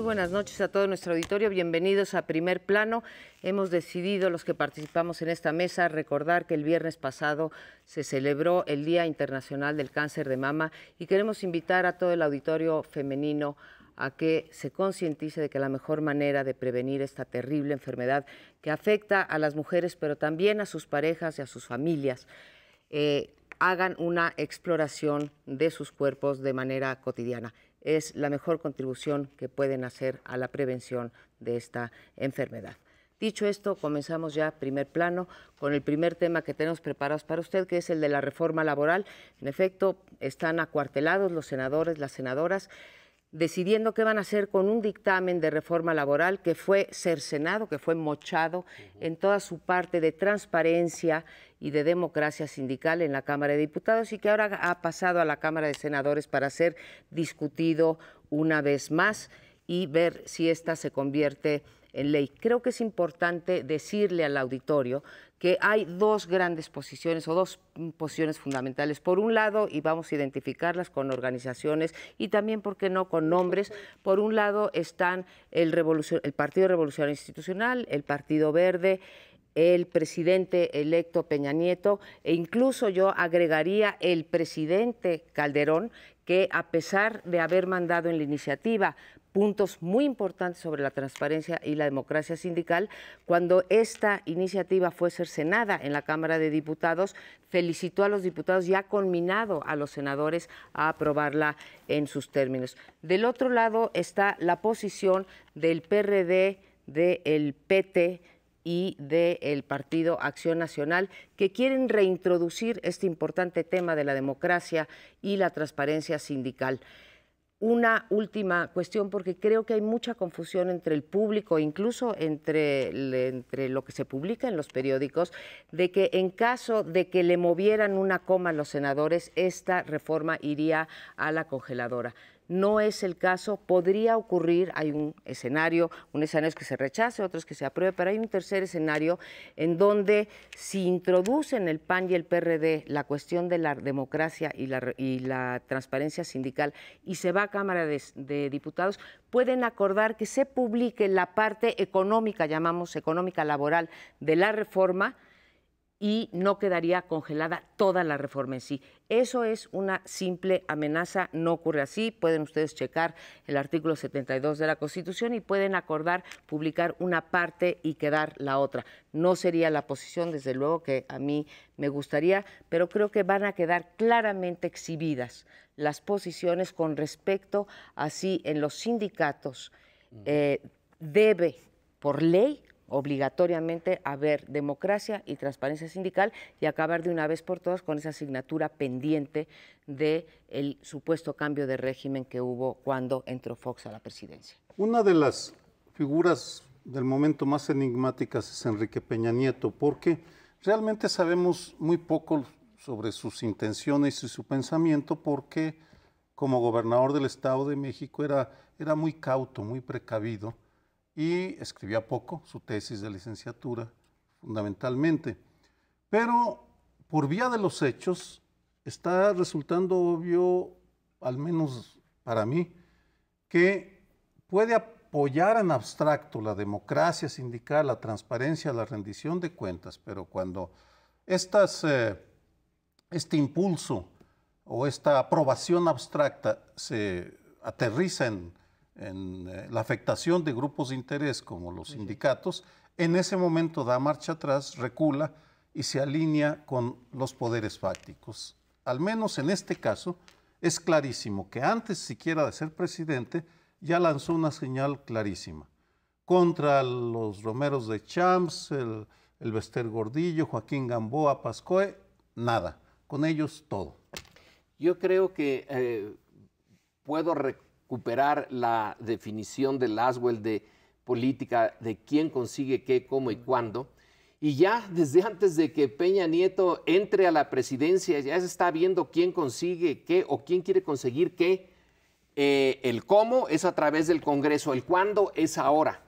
buenas noches a todo nuestro auditorio. Bienvenidos a Primer Plano. Hemos decidido, los que participamos en esta mesa, recordar que el viernes pasado se celebró el Día Internacional del Cáncer de Mama y queremos invitar a todo el auditorio femenino a que se concientice de que la mejor manera de prevenir esta terrible enfermedad que afecta a las mujeres, pero también a sus parejas y a sus familias, hagan una exploración de sus cuerpos de manera cotidiana. Es la mejor contribución que pueden hacer a la prevención de esta enfermedad. Dicho esto, comenzamos ya Primer Plano con el primer tema que tenemos preparados para usted, que es el de la reforma laboral. En efecto, están acuartelados los senadores, las senadoras, decidiendo qué van a hacer con un dictamen de reforma laboral que fue cercenado, que fue mochado en toda su parte de transparencia y de democracia sindical en la Cámara de Diputados y que ahora ha pasado a la Cámara de Senadores para ser discutido una vez más y ver si esta se convierte en ley. Creo que es importante decirle al auditorio que hay dos grandes posiciones o dos posiciones fundamentales. Por un lado, y vamos a identificarlas con organizaciones y también, ¿por qué no?, con nombres. Por un lado están el Partido Revolucionario Institucional, el Partido Verde, el presidente electo Peña Nieto e incluso yo agregaría el presidente Calderón, que a pesar de haber mandado en la iniciativa puntos muy importantes sobre la transparencia y la democracia sindical, cuando esta iniciativa fue cercenada en la Cámara de Diputados, felicitó a los diputados y ha conminado a los senadores a aprobarla en sus términos. Del otro lado está la posición del PRD, del PT y del Partido Acción Nacional, que quieren reintroducir este importante tema de la democracia y la transparencia sindical. Una última cuestión, porque creo que hay mucha confusión entre el público, incluso entre lo que se publica en los periódicos, de que en caso de que le movieran una coma a los senadores, esta reforma iría a la congeladora. No es el caso, podría ocurrir, hay un escenario es que se rechace, otro es que se apruebe, pero hay un tercer escenario en donde si introducen el PAN y el PRD la cuestión de la democracia y la transparencia sindical y se va a Cámara de Diputados, pueden acordar que se publique la parte económica, llamamos económica laboral, de la reforma, y no quedaría congelada toda la reforma en sí. Eso es una simple amenaza, no ocurre así. Pueden ustedes checar el artículo 72 de la Constitución y pueden acordar publicar una parte y quedar la otra. No sería la posición, desde luego, que a mí me gustaría, pero creo que van a quedar claramente exhibidas las posiciones con respecto a si en los sindicatos debe, por ley, obligatoriamente haber democracia y transparencia sindical y acabar de una vez por todas con esa asignatura pendiente del supuesto cambio de régimen que hubo cuando entró Fox a la presidencia. Una de las figuras del momento más enigmáticas es Enrique Peña Nieto, porque realmente sabemos muy poco sobre sus intenciones y su pensamiento, porque como gobernador del Estado de México era muy cauto, muy precavido, y escribía poco, su tesis de licenciatura, fundamentalmente. Pero por vía de los hechos está resultando obvio, al menos para mí, que puede apoyar en abstracto la democracia sindical, la transparencia, la rendición de cuentas, pero cuando este impulso o esta aprobación abstracta se aterriza en la afectación de grupos de interés como los sindicatos, en ese momento da marcha atrás, recula y se alinea con los poderes fácticos. Al menos en este caso es clarísimo que antes siquiera de ser presidente ya lanzó una señal clarísima contra los Romeros de Champs, el Bester Gordillo, Joaquín Gamboa, Pascoe, nada, con ellos todo. Yo creo que puedo recuperar la definición de Laswell de política, de quién consigue qué, cómo y cuándo. Y ya desde antes de que Peña Nieto entre a la presidencia, ya se está viendo quién consigue qué o quién quiere conseguir qué. El cómo es a través del Congreso, el cuándo es ahora.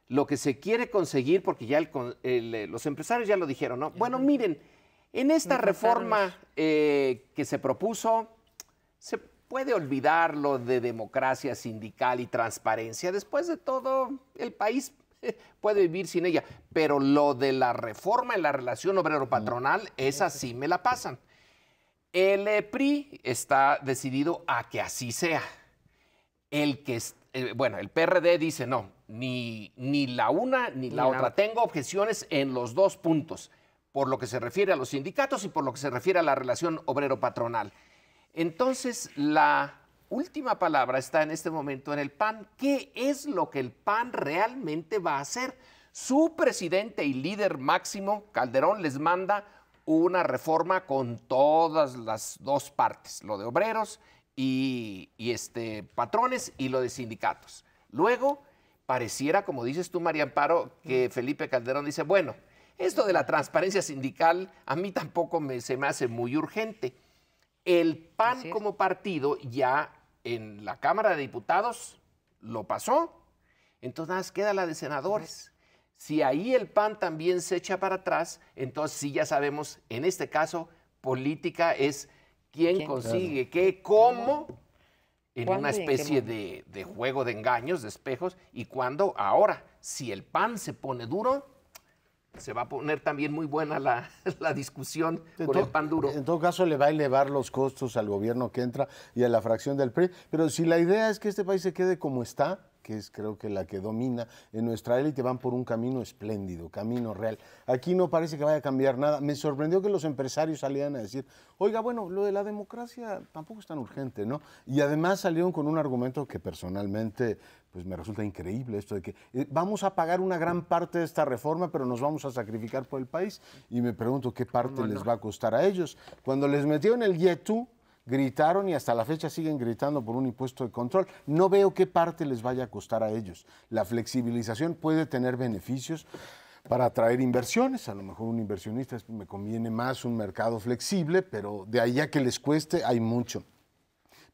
Lo que se quiere conseguir, porque ya los empresarios ya lo dijeron, ¿no? Bueno, miren, en esta reforma que se propuso, puede olvidar lo de democracia sindical y transparencia. Después de todo, el país puede vivir sin ella. Pero lo de la reforma en la relación obrero-patronal, esa sí me la pasan. El PRI está decidido a que así sea. El PRD dice no, ni la una ni la otra. Tengo objeciones en los dos puntos, por lo que se refiere a los sindicatos y por lo que se refiere a la relación obrero-patronal. Entonces, la última palabra está en este momento en el PAN. ¿Qué es lo que el PAN realmente va a hacer? Su presidente y líder máximo, Calderón, les manda una reforma con todas las dos partes, lo de obreros y patrones y lo de sindicatos. Luego, pareciera, como dices tú, María Amparo, que Felipe Calderón dice, bueno, esto de la transparencia sindical a mí tampoco se me hace muy urgente. El PAN como partido ya en la Cámara de Diputados lo pasó, entonces nada más queda la de senadores. Si ahí el PAN también se echa para atrás, entonces sí ya sabemos, en este caso, política es quién consigue qué, cómo, en una especie de juego de engaños, de espejos, y cuando ahora, si el PAN se pone duro, se va a poner también muy buena la discusión con el PAN duro. En todo caso, le va a elevar los costos al gobierno que entra y a la fracción del PRI. Pero si la idea es que este país se quede como está, que es creo que la que domina en nuestra élite, van por un camino espléndido, camino real. Aquí no parece que vaya a cambiar nada. Me sorprendió que los empresarios salieran a decir, oiga, bueno, lo de la democracia tampoco es tan urgente, ¿no? Y además salieron con un argumento que personalmente pues me resulta increíble, esto de que vamos a pagar una gran parte de esta reforma, pero nos vamos a sacrificar por el país. Y me pregunto qué parte les va a costar a ellos. Cuando les metieron el YETU, gritaron y hasta la fecha siguen gritando por un impuesto de control. No veo qué parte les vaya a costar a ellos. La flexibilización puede tener beneficios para atraer inversiones. A lo mejor un inversionista me conviene más un mercado flexible, pero de ahí a que les cueste hay mucho.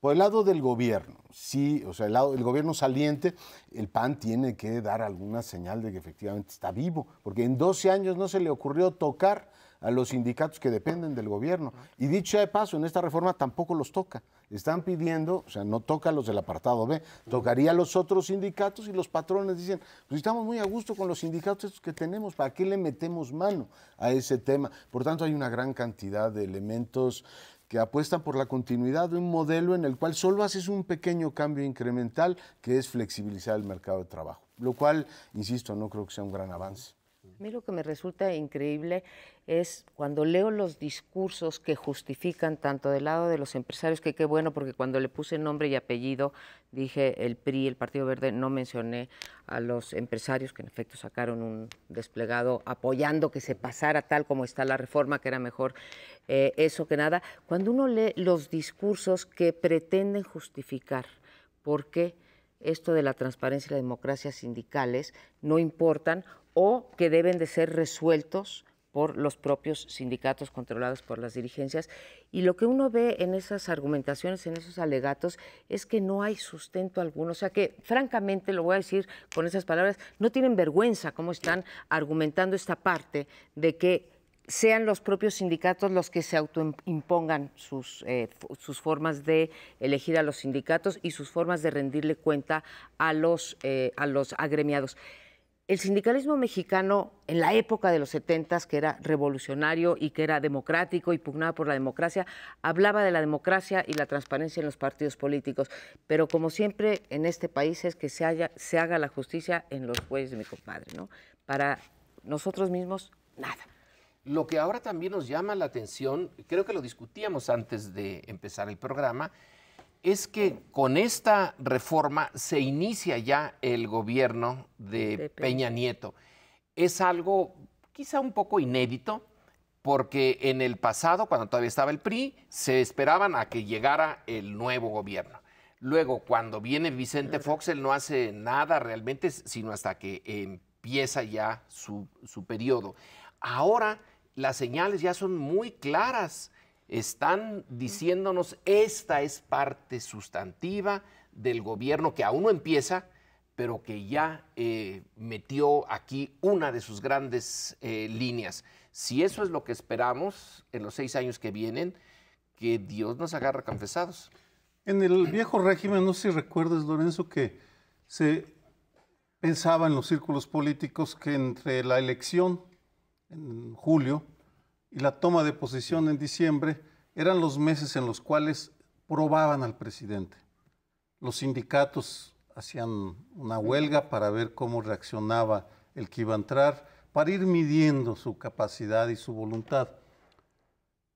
Por el lado del gobierno, sí, o sea, el gobierno saliente, el PAN tiene que dar alguna señal de que efectivamente está vivo, porque en 12 años no se le ocurrió tocar a los sindicatos que dependen del gobierno. Y dicho sea de paso, en esta reforma tampoco los toca. Están pidiendo, o sea, no toca a los del apartado B, tocaría a los otros sindicatos y los patrones dicen, pues estamos muy a gusto con los sindicatos estos que tenemos, ¿para qué le metemos mano a ese tema? Por tanto, hay una gran cantidad de elementos que apuestan por la continuidad de un modelo en el cual solo haces un pequeño cambio incremental, que es flexibilizar el mercado de trabajo, lo cual, insisto, no creo que sea un gran avance. A mí lo que me resulta increíble es cuando leo los discursos que justifican tanto del lado de los empresarios, que qué bueno, porque cuando le puse nombre y apellido, dije el PRI, el Partido Verde, no mencioné a los empresarios, que en efecto sacaron un desplegado apoyando que se pasara tal como está la reforma, que era mejor eso que nada. Cuando uno lee los discursos que pretenden justificar por qué esto de la transparencia y la democracia sindicales no importan o que deben de ser resueltos por los propios sindicatos controlados por las dirigencias. Y lo que uno ve en esas argumentaciones, en esos alegatos, es que no hay sustento alguno. O sea que, francamente, lo voy a decir con esas palabras, no tienen vergüenza cómo están argumentando esta parte de que sean los propios sindicatos los que se autoimpongan sus formas de elegir a los sindicatos y sus formas de rendirle cuenta a los agremiados. El sindicalismo mexicano, en la época de los 70s, que era revolucionario y que era democrático y pugnaba por la democracia, hablaba de la democracia y la transparencia en los partidos políticos. Pero como siempre en este país es que se haga la justicia en los jueces de mi compadre, ¿no? Para nosotros mismos, nada. Lo que ahora también nos llama la atención, creo que lo discutíamos antes de empezar el programa, es que con esta reforma se inicia ya el gobierno de Peña Nieto. Es algo quizá un poco inédito, porque en el pasado, cuando todavía estaba el PRI, se esperaban a que llegara el nuevo gobierno. Luego, cuando viene Vicente Fox, él no hace nada realmente, sino hasta que empieza ya su periodo. Ahora las señales ya son muy claras. Están diciéndonos, esta es parte sustantiva del gobierno que aún no empieza, pero que ya metió aquí una de sus grandes líneas. Si eso es lo que esperamos en los 6 años que vienen, que Dios nos agarre confesados. En el viejo régimen, no sé si recuerdas, Lorenzo, que se pensaba en los círculos políticos que entre la elección en julio y la toma de posesión en diciembre eran los meses en los cuales probaban al presidente. Los sindicatos hacían una huelga para ver cómo reaccionaba el que iba a entrar, para ir midiendo su capacidad y su voluntad.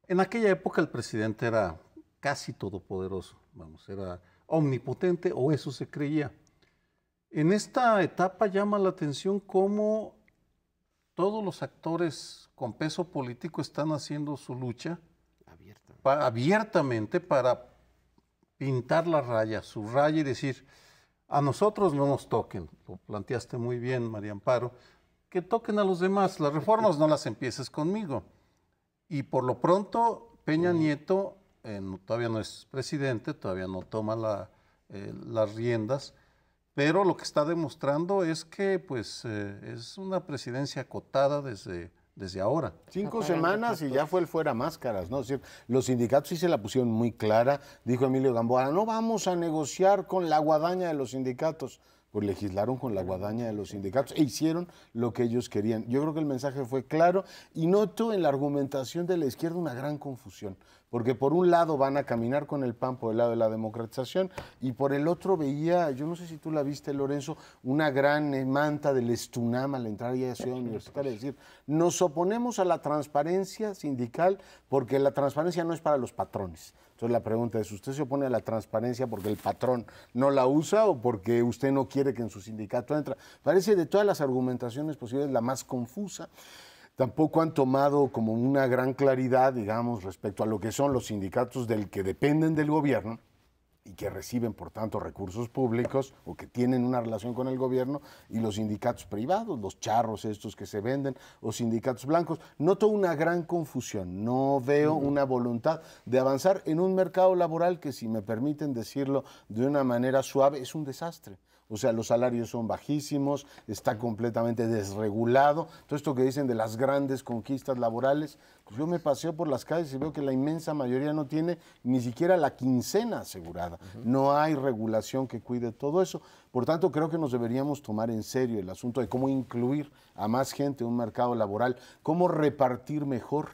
En aquella época el presidente era casi todopoderoso, vamos, era omnipotente, o eso se creía. En esta etapa llama la atención cómo todos los actores con peso político están haciendo su lucha abiertamente para pintar la raya, su raya, y decir, a nosotros no nos toquen. Lo planteaste muy bien, María Amparo, que toquen a los demás. Las reformas no las empieces conmigo. Y por lo pronto, Peña Nieto todavía no es presidente, todavía no toma las riendas, pero lo que está demostrando es que pues, es una presidencia acotada desde ahora. 5 semanas y ya fue el fuera máscaras, ¿no? Es decir, los sindicatos sí se la pusieron muy clara. Dijo Emilio Gamboa, no vamos a negociar con la guadaña de los sindicatos. Pues legislaron con la guadaña de los sindicatos e hicieron lo que ellos querían. Yo creo que el mensaje fue claro y noto en la argumentación de la izquierda una gran confusión, porque por un lado van a caminar con el PAN por el lado de la democratización y por el otro veía, yo no sé si tú la viste, Lorenzo, una gran manta del Estunam al entrar ya a Ciudad Universitaria, es decir, nos oponemos a la transparencia sindical porque la transparencia no es para los patrones. Entonces la pregunta es, ¿usted se opone a la transparencia porque el patrón no la usa o porque usted no quiere que en su sindicato entre? Parece de todas las argumentaciones posibles la más confusa. Tampoco han tomado como una gran claridad, digamos, respecto a lo que son los sindicatos del que dependen del gobierno y que reciben, por tanto, recursos públicos o que tienen una relación con el gobierno, y los sindicatos privados, los charros estos que se venden, o sindicatos blancos. Noto una gran confusión, no veo una voluntad de avanzar en un mercado laboral que, si me permiten decirlo de una manera suave, es un desastre. O sea, los salarios son bajísimos, está completamente desregulado. Todo esto que dicen de las grandes conquistas laborales, pues yo me paseo por las calles y veo que la inmensa mayoría no tiene ni siquiera la quincena asegurada. No hay regulación que cuide todo eso. Por tanto, creo que nos deberíamos tomar en serio el asunto de cómo incluir a más gente en un mercado laboral, cómo repartir mejor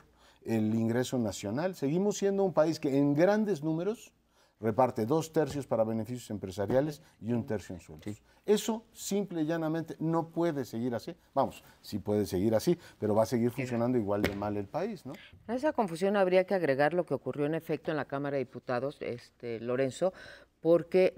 el ingreso nacional. Seguimos siendo un país que en grandes números reparte 2/3 para beneficios empresariales y 1/3 en sueldos. Sí. Eso simple y llanamente no puede seguir así. Vamos, sí puede seguir así, pero va a seguir funcionando igual de mal el país, ¿no? A esa confusión habría que agregar lo que ocurrió en efecto en la Cámara de Diputados, Lorenzo, porque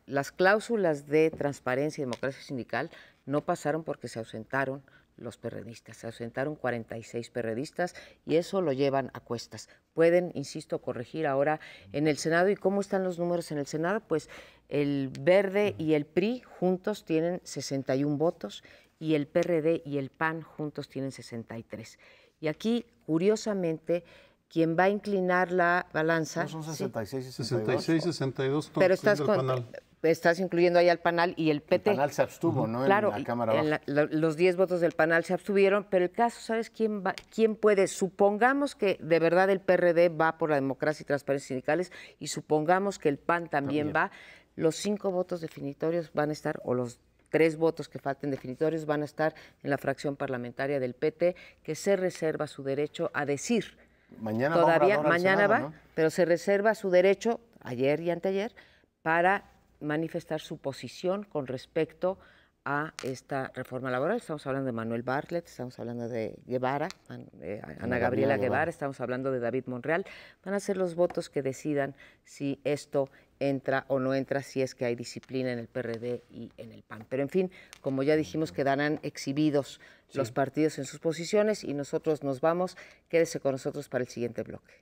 las cláusulas de transparencia y democracia sindical no pasaron porque se ausentaron los perredistas. Se ausentaron 46 perredistas y eso lo llevan a cuestas. Pueden, insisto, corregir ahora en el Senado. ¿Y cómo están los números en el Senado? Pues el Verde y el PRI juntos tienen 61 votos y el PRD y el PAN juntos tienen 63. Y aquí, curiosamente, quien va a inclinar la balanza... No son 66 y 66, 62, pero estás incluyendo ahí al PANAL y el PT. El PANAL se abstuvo, ¿no? Claro, en la Cámara Baja. Los 10 votos del PANAL se abstuvieron, pero el caso, ¿sabes quién puede? Supongamos que de verdad el PRD va por la democracia y transparencia sindicales y supongamos que el PAN también va, los 5 votos definitorios van a estar, o los 3 votos que falten definitorios van a estar en la fracción parlamentaria del PT, que se reserva su derecho a decir. Mañana va, ¿no? Pero se reserva su derecho, ayer y anteayer, para manifestar su posición con respecto a esta reforma laboral. Estamos hablando de Manuel Bartlett, estamos hablando de Guevara, Ana Gabriela Guevara, estamos hablando de David Monreal. Van a ser los votos que decidan si esto entra o no entra, si es que hay disciplina en el PRD y en el PAN. Pero en fin, como ya dijimos, quedarán exhibidos los partidos en sus posiciones y nosotros nos vamos. Quédese con nosotros para el siguiente bloque.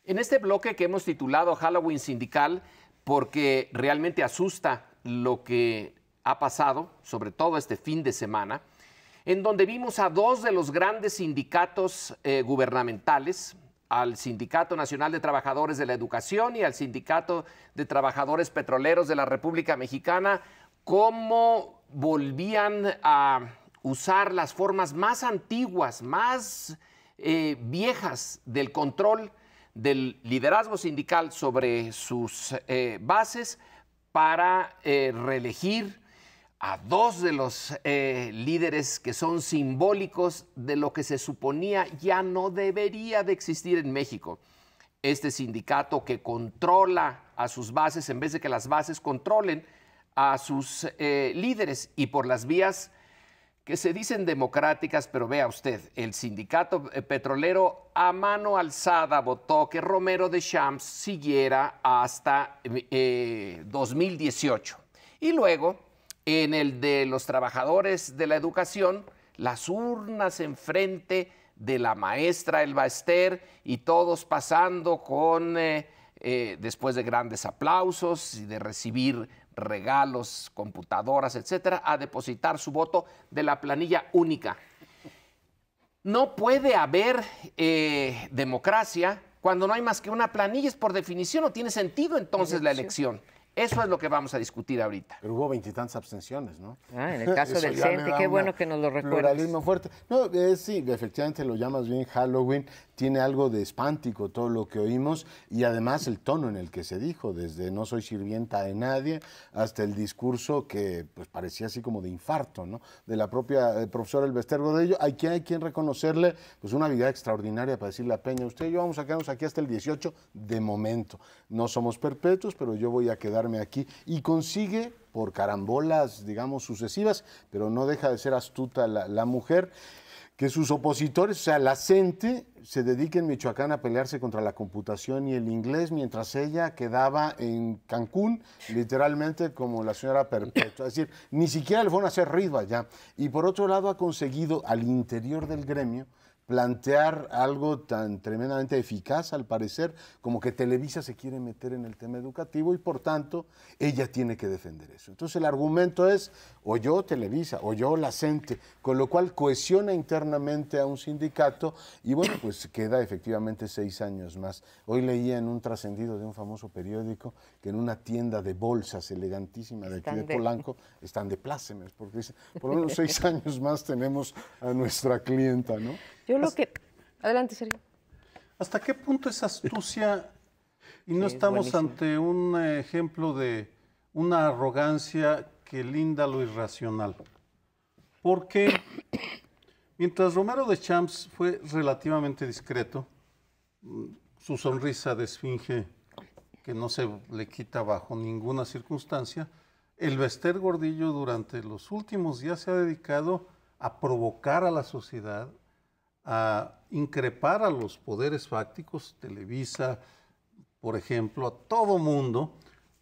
En este bloque que hemos titulado Halloween Sindical, porque realmente asusta lo que ha pasado, sobre todo este fin de semana, en donde vimos a 2 de los grandes sindicatos gubernamentales, al Sindicato Nacional de Trabajadores de la Educación y al Sindicato de Trabajadores Petroleros de la República Mexicana, cómo volvían a usar las formas más antiguas, más viejas del control del liderazgo sindical sobre sus bases para reelegir a dos de los líderes que son simbólicos de lo que se suponía ya no debería de existir en México. Este sindicato que controla a sus bases en vez de que las bases controlen a sus líderes, y por las vías que se dicen democráticas, pero vea usted, el sindicato petrolero a mano alzada votó que Romero de Champs siguiera hasta 2018. Y luego, en el de los trabajadores de la educación, las urnas enfrente de la maestra Elba Ester y todos pasando con, después de grandes aplausos y de recibir regalos, computadoras, etcétera, a depositar su voto de la planilla única. No puede haber democracia cuando no hay más que una planilla, es por definición, no tiene sentido entonces la elección. Eso es lo que vamos a discutir ahorita. Pero hubo 20 y tantas abstenciones, ¿no? En el caso del CENTE, qué bueno que nos lo recuerdas. Pluralismo fuerte. No, sí, efectivamente lo llamas bien Halloween. Tiene algo de espántico todo lo que oímos y además el tono en el que se dijo, desde no soy sirvienta de nadie hasta el discurso que pues parecía así como de infarto, ¿no? De la propia profesora Elba Ester Gordillo. Hay quien reconocerle pues una habilidad extraordinaria para decirle a Peña, usted y yo vamos a quedarnos aquí hasta el 18 de momento. No somos perpetuos, pero yo voy a quedarme aquí. Y consigue, por carambolas, digamos, sucesivas, pero no deja de ser astuta la mujer, que sus opositores, o sea, la CENTE, se dedique en Michoacán a pelearse contra la computación y el inglés, mientras ella quedaba en Cancún, literalmente como la señora perpetua. Es decir, ni siquiera le fueron a hacer ruido allá. Y por otro lado ha conseguido al interior del gremio plantear algo tan tremendamente eficaz, al parecer, como que Televisa se quiere meter en el tema educativo y, por tanto, ella tiene que defender eso. Entonces, el argumento es, o yo Televisa, o yo la CENTE, con lo cual cohesiona internamente a un sindicato y, bueno, pues queda efectivamente 6 años más. Hoy leía en un trascendido de un famoso periódico que en una tienda de bolsas elegantísima de aquí de Polanco están de plácemes, porque dicen, por lo menos 6 años más tenemos a nuestra clienta, ¿no? Yo lo que... Adelante, Sergio. ¿Hasta qué punto es astucia y no estamos ante un ejemplo de una arrogancia que linda lo irracional? Porque mientras Romero de Champs fue relativamente discreto, su sonrisa de esfinge que no se le quita bajo ninguna circunstancia, Elba Ester Gordillo durante los últimos días se ha dedicado a provocar a la sociedad, a increpar a los poderes fácticos, Televisa, por ejemplo, a todo mundo,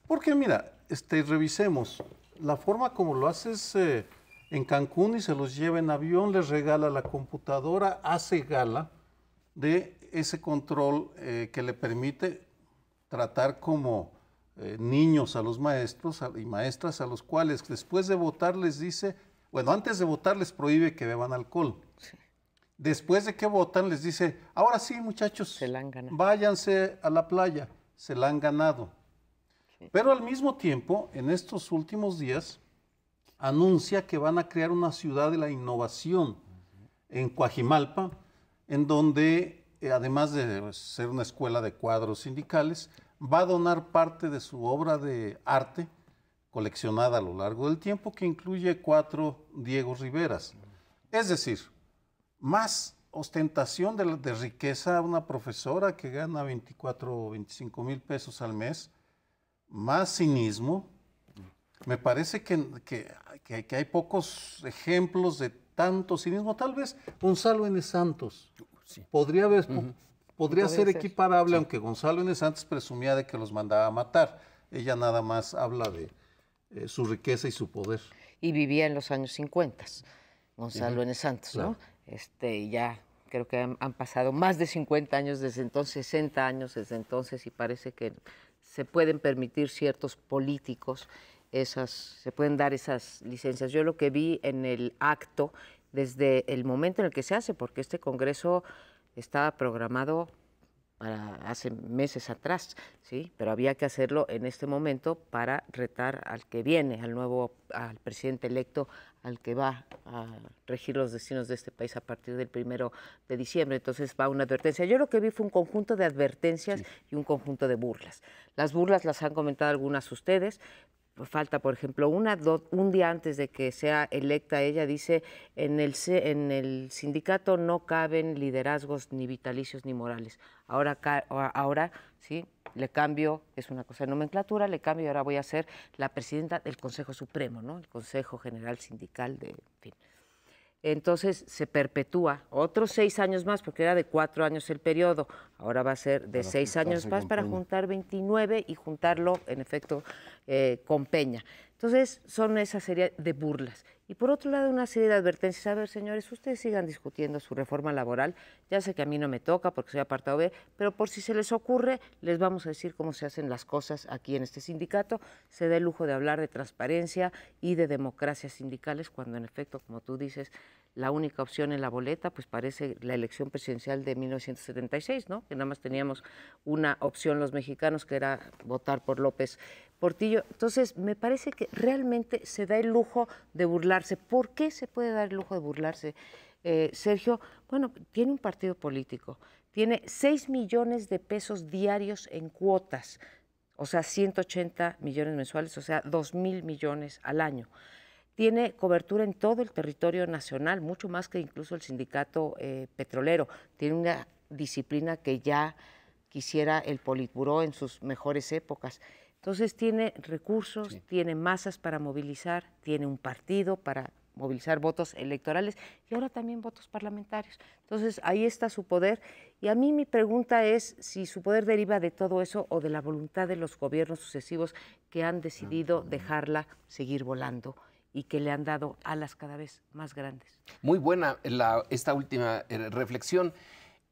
porque mira, revisemos, la forma como lo haces en Cancún y se los lleva en avión, les regala la computadora, hace gala de ese control que le permite tratar como niños a los maestros y maestras, a los cuales después de votar les dice, bueno, antes de votar les prohíbe que beban alcohol. Sí. Después de que votan, les dice, ahora sí, muchachos, váyanse a la playa, se la han ganado. Sí. Pero al mismo tiempo, en estos últimos días, anuncia que van a crear una ciudad de la innovación en Coajimalpa, en donde, además de ser una escuela de cuadros sindicales, va a donar parte de su obra de arte, coleccionada a lo largo del tiempo, que incluye 4 Diego Riveras. Es decir, más ostentación de riqueza a una profesora que gana 24 o 25 mil pesos al mes, más cinismo. Me parece que hay pocos ejemplos de tanto cinismo. Tal vez Gonzalo N. Santos podría ser equiparable, sí, aunque Gonzalo N. Santos presumía de que los mandaba a matar. Ella nada más habla de su riqueza y su poder. Y vivía en los años 50, Gonzalo N. Santos, ¿no? Ya creo que han pasado más de 50 años desde entonces, 60 años desde entonces, y parece que se pueden permitir ciertos políticos, se pueden dar esas licencias. Yo lo que vi en el acto, desde el momento en el que se hace, porque este Congreso estaba programado para hace meses atrás, ¿sí? Pero había que hacerlo en este momento para retar al que viene, al presidente electo, al que va a regir los destinos de este país a partir del 1 de diciembre. Entonces va una advertencia. Yo lo que vi fue un conjunto de advertencias y un conjunto de burlas. Las burlas las han comentado algunas ustedes. Falta, por ejemplo, un día antes de que sea electa ella, dice, en el sindicato no caben liderazgos ni vitalicios ni morales. Ahora sí, le cambio, es una cosa de nomenclatura, le cambio y ahora voy a ser la presidenta del Consejo Supremo, ¿no? El Consejo General Sindical en fin. Entonces se perpetúa otros 6 años más, porque era de 4 años el periodo, ahora va a ser de 6 años más para juntar 29 y juntarlo, en efecto, con Peña. Entonces son esa serie de burlas. Y por otro lado, una serie de advertencias. A ver, señores, ustedes sigan discutiendo su reforma laboral. Ya sé que a mí no me toca porque soy apartado B, pero por si se les ocurre, les vamos a decir cómo se hacen las cosas aquí en este sindicato. Se da el lujo de hablar de transparencia y de democracias sindicales, cuando en efecto, como tú dices, la única opción en la boleta, pues parece la elección presidencial de 1976, ¿no? Que nada más teníamos una opción los mexicanos, que era votar por López Portillo. Entonces, me parece que realmente se da el lujo de burlarse. ¿Por qué se puede dar el lujo de burlarse, Sergio? Bueno, tiene un partido político, tiene 6 millones de pesos diarios en cuotas, o sea, 180 millones mensuales, o sea, 2,000 millones al año. Tiene cobertura en todo el territorio nacional, mucho más que incluso el sindicato petrolero. Tiene una disciplina que ya quisiera el Politburó en sus mejores épocas. Entonces tiene recursos, tiene masas para movilizar, tiene un partido para movilizar votos electorales y ahora también votos parlamentarios. Entonces ahí está su poder y a mí mi pregunta es si su poder deriva de todo eso o de la voluntad de los gobiernos sucesivos que han decidido dejarla seguir volando y que le han dado alas cada vez más grandes. Muy buena esta última reflexión.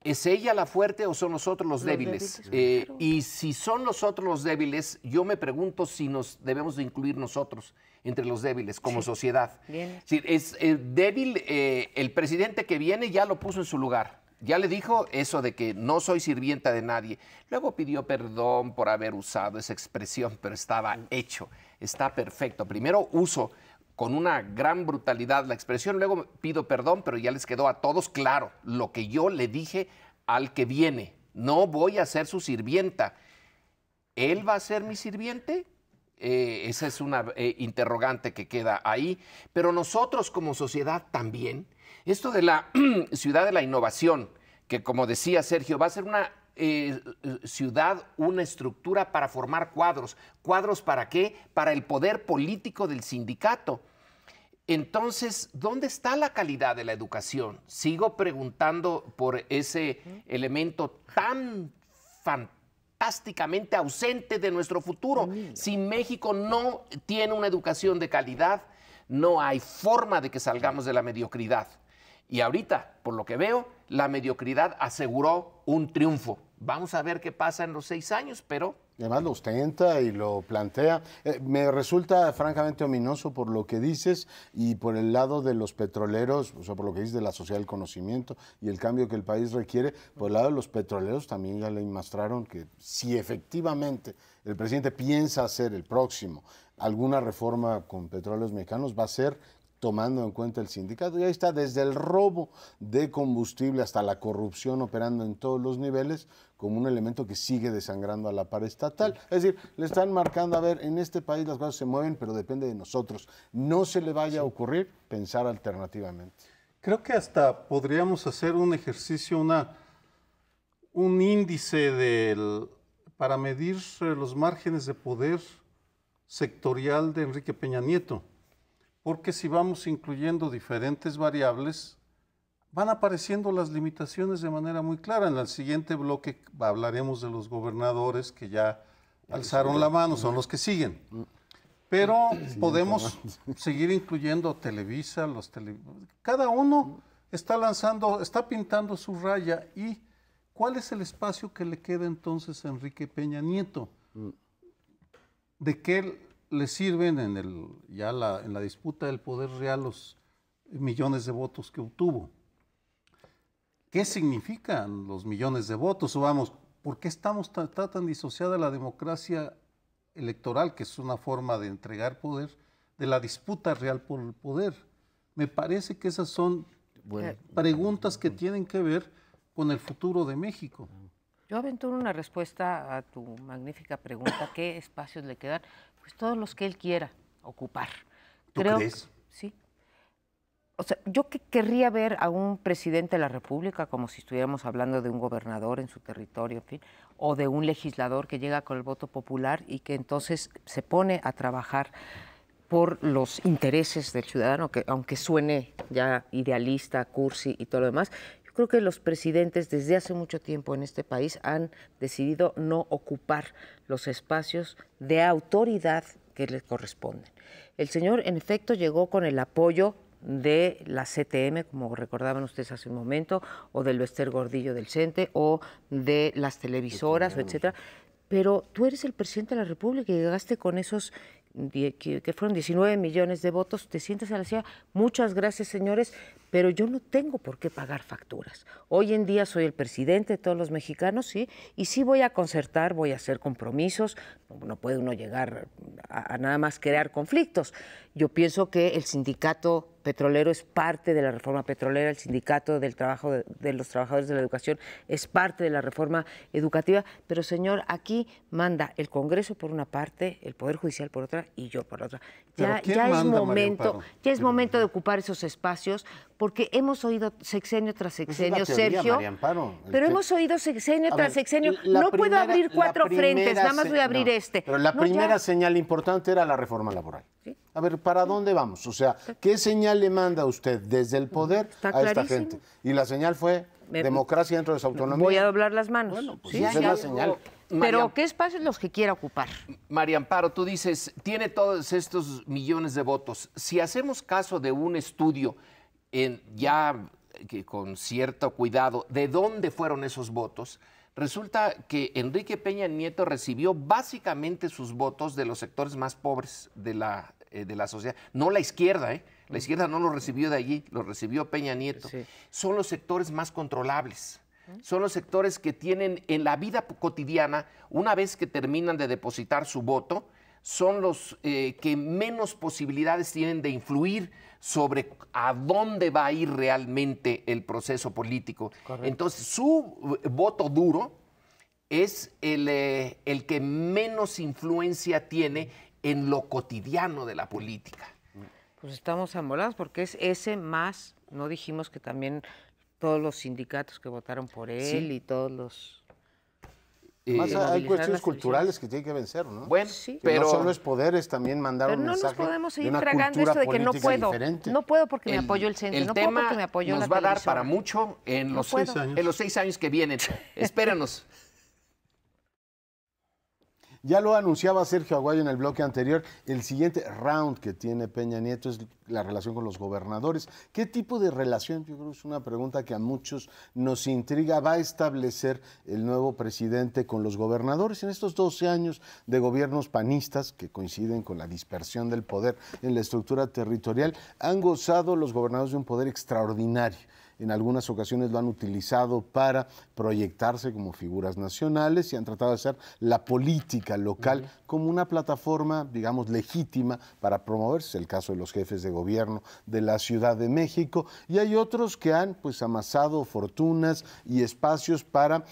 ¿Es ella la fuerte o son nosotros los débiles? Claro. Y si son nosotros los débiles, yo me pregunto si nos debemos de incluir nosotros entre los débiles como sociedad. Bien. Si es débil, el presidente que viene ya lo puso en su lugar. Ya le dijo eso de que no soy sirvienta de nadie. Luego pidió perdón por haber usado esa expresión, pero estaba hecho, está perfecto. Primero uso con una gran brutalidad la expresión, luego pido perdón, pero ya les quedó a todos claro lo que yo le dije al que viene. No voy a ser su sirvienta. ¿Él va a ser mi sirviente? Esa es una interrogante que queda ahí. Pero nosotros como sociedad también, esto de la ciudad de la innovación, que como decía Sergio, va a ser una ciudad, una estructura para formar cuadros. ¿Cuadros para qué? Para el poder político del sindicato. Entonces, ¿dónde está la calidad de la educación? Sigo preguntando por ese elemento tan fantásticamente ausente de nuestro futuro. Si México no tiene una educación de calidad, no hay forma de que salgamos de la mediocridad. Y ahorita, por lo que veo, la mediocridad aseguró un triunfo. Vamos a ver qué pasa en los 6 años, pero... Además lo ostenta y lo plantea. Me resulta francamente ominoso por lo que dices y por el lado de los petroleros, o sea, por lo que dices de la sociedad del conocimiento y el cambio que el país requiere. Por el lado de los petroleros también ya le mostraron que si efectivamente el presidente piensa hacer el próximo alguna reforma con petróleos mexicanos, va a ser tomando en cuenta el sindicato. Y ahí está, desde el robo de combustible hasta la corrupción operando en todos los niveles, como un elemento que sigue desangrando a la paraestatal. Es decir, le están marcando, a ver, en este país las cosas se mueven, pero depende de nosotros. No se le vaya a ocurrir pensar alternativamente. Creo que hasta podríamos hacer un ejercicio, un índice para medir los márgenes de poder sectorial de Enrique Peña Nieto. Porque si vamos incluyendo diferentes variables, van apareciendo las limitaciones de manera muy clara. En el siguiente bloque hablaremos de los gobernadores que ya alzaron la mano, son los que siguen. Pero podemos seguir incluyendo Televisa, cada uno está pintando su raya. ¿Y cuál es el espacio que le queda entonces a Enrique Peña Nieto? ¿De qué le sirven en la disputa del poder real los millones de votos que obtuvo? ¿Qué significan los millones de votos? O vamos, ¿Por qué está tan disociada la democracia electoral, que es una forma de entregar poder, de la disputa real por el poder? Me parece que esas son preguntas que tienen que ver con el futuro de México. Yo aventuro una respuesta a tu magnífica pregunta. ¿Qué espacios le quedan? Pues todos los que él quiera ocupar. ¿Tú crees? Sí. O sea, yo querría ver a un presidente de la República como si estuviéramos hablando de un gobernador en su territorio, en fin, o de un legislador que llega con el voto popular y que entonces se pone a trabajar por los intereses del ciudadano, que aunque suene ya idealista, cursi y todo lo demás, yo creo que los presidentes desde hace mucho tiempo en este país han decidido no ocupar los espacios de autoridad que les corresponden. El señor, en efecto, llegó con el apoyo de la CTM, como recordaban ustedes hace un momento, o del Bester Gordillo del CENTE, o de las televisoras, etcétera. Pero tú eres el presidente de la República y llegaste con esos que fueron 19 millones de votos, te sientas a la silla, muchas gracias señores, pero yo no tengo por qué pagar facturas. Hoy en día soy el presidente de todos los mexicanos, sí, y sí voy a concertar, voy a hacer compromisos, no puede uno llegar a nada más crear conflictos. Yo pienso que el sindicato petrolero es parte de la reforma petrolera, el sindicato del trabajo de los trabajadores de la educación es parte de la reforma educativa, pero señor, aquí manda el Congreso por una parte, el Poder Judicial por otra y yo por la otra. Ya es momento de ocupar esos espacios, porque hemos oído sexenio tras sexenio, Sergio, pero hemos oído sexenio tras sexenio. No puedo abrir 4 frentes, nada más voy a abrir este. Pero la primera señal importante era la reforma laboral. ¿Sí? A ver, ¿para dónde vamos? O sea, ¿qué señal le manda usted desde el poder a esta gente? Y la señal fue democracia dentro de su autonomía. Voy a doblar las manos. Bueno, pues esa es la señal. Pero ¿qué espacios los que quiera ocupar? María Amparo, tú dices, tiene todos estos millones de votos. Si hacemos caso de un estudio con cierto cuidado de dónde fueron esos votos, resulta que Enrique Peña Nieto recibió básicamente sus votos de los sectores más pobres de la sociedad. No la izquierda, La izquierda no lo recibió de allí, lo recibió Peña Nieto. Sí. Son los sectores más controlables. Son los sectores que tienen en la vida cotidiana, una vez que terminan de depositar su voto, son los que menos posibilidades tienen de influir sobre a dónde va a ir realmente el proceso político. Correcto. Entonces, su voto duro es el que menos influencia tiene en lo cotidiano de la política. Pues estamos amolados porque es ese más, no dijimos que también todos los sindicatos que votaron por él y todos los... Más hay cuestiones culturales que tienen que vencer, ¿no? Bueno, sí. Pero no solo es poder, es también mandar un mensaje. Pero no nos podemos seguir tragando esto de que no puedo. Diferente. No puedo porque me apoyó el centro, no puedo porque me apoyó la televisora. Nos va a dar para mucho en los 6 años que vienen. Espéranos. Ya lo anunciaba Sergio Aguayo en el bloque anterior, el siguiente round que tiene Peña Nieto es la relación con los gobernadores. ¿Qué tipo de relación? Yo creo que es una pregunta que a muchos nos intriga. ¿Va a establecer el nuevo presidente con los gobernadores? En estos 12 años de gobiernos panistas, que coinciden con la dispersión del poder en la estructura territorial, han gozado los gobernadores de un poder extraordinario. En algunas ocasiones lo han utilizado para proyectarse como figuras nacionales y han tratado de hacer la política local como una plataforma, digamos, legítima para promoverse. El caso de los jefes de gobierno de la Ciudad de México. Y hay otros que han pues amasado fortunas y espacios para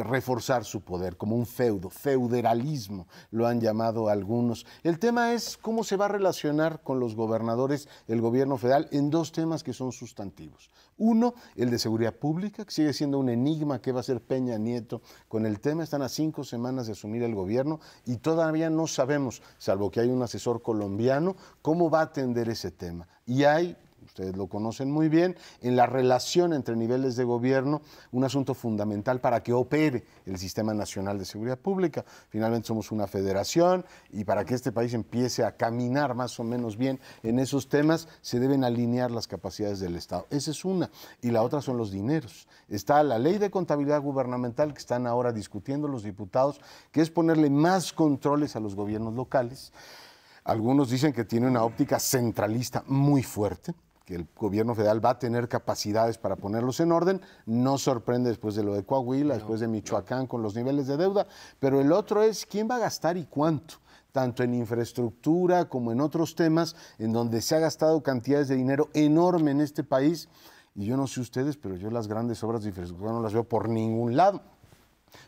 reforzar su poder, como un feudalismo, lo han llamado algunos. El tema es cómo se va a relacionar con los gobernadores el gobierno federal en 2 temas que son sustantivos. Uno, el de seguridad pública, que sigue siendo un enigma. ¿Qué va a hacer Peña Nieto con el tema? Están a 5 semanas de asumir el gobierno y todavía no sabemos, salvo que hay un asesor colombiano, cómo va a atender ese tema. Y hay, ustedes lo conocen muy bien, en la relación entre niveles de gobierno, un asunto fundamental para que opere el Sistema Nacional de Seguridad Pública. Finalmente somos una federación y para que este país empiece a caminar más o menos bien en esos temas, se deben alinear las capacidades del Estado. Esa es una. Y la otra son los dineros. Está la ley de contabilidad gubernamental que están ahora discutiendo los diputados, que es ponerle más controles a los gobiernos locales. Algunos dicen que tiene una óptica centralista muy fuerte, que el gobierno federal va a tener capacidades para ponerlos en orden. No sorprende después de lo de Coahuila, después de Michoacán con los niveles de deuda, pero el otro es quién va a gastar y cuánto, tanto en infraestructura como en otros temas en donde se ha gastado cantidades de dinero enorme en este país. Y yo no sé ustedes, pero yo las grandes obras de infraestructura no las veo por ningún lado.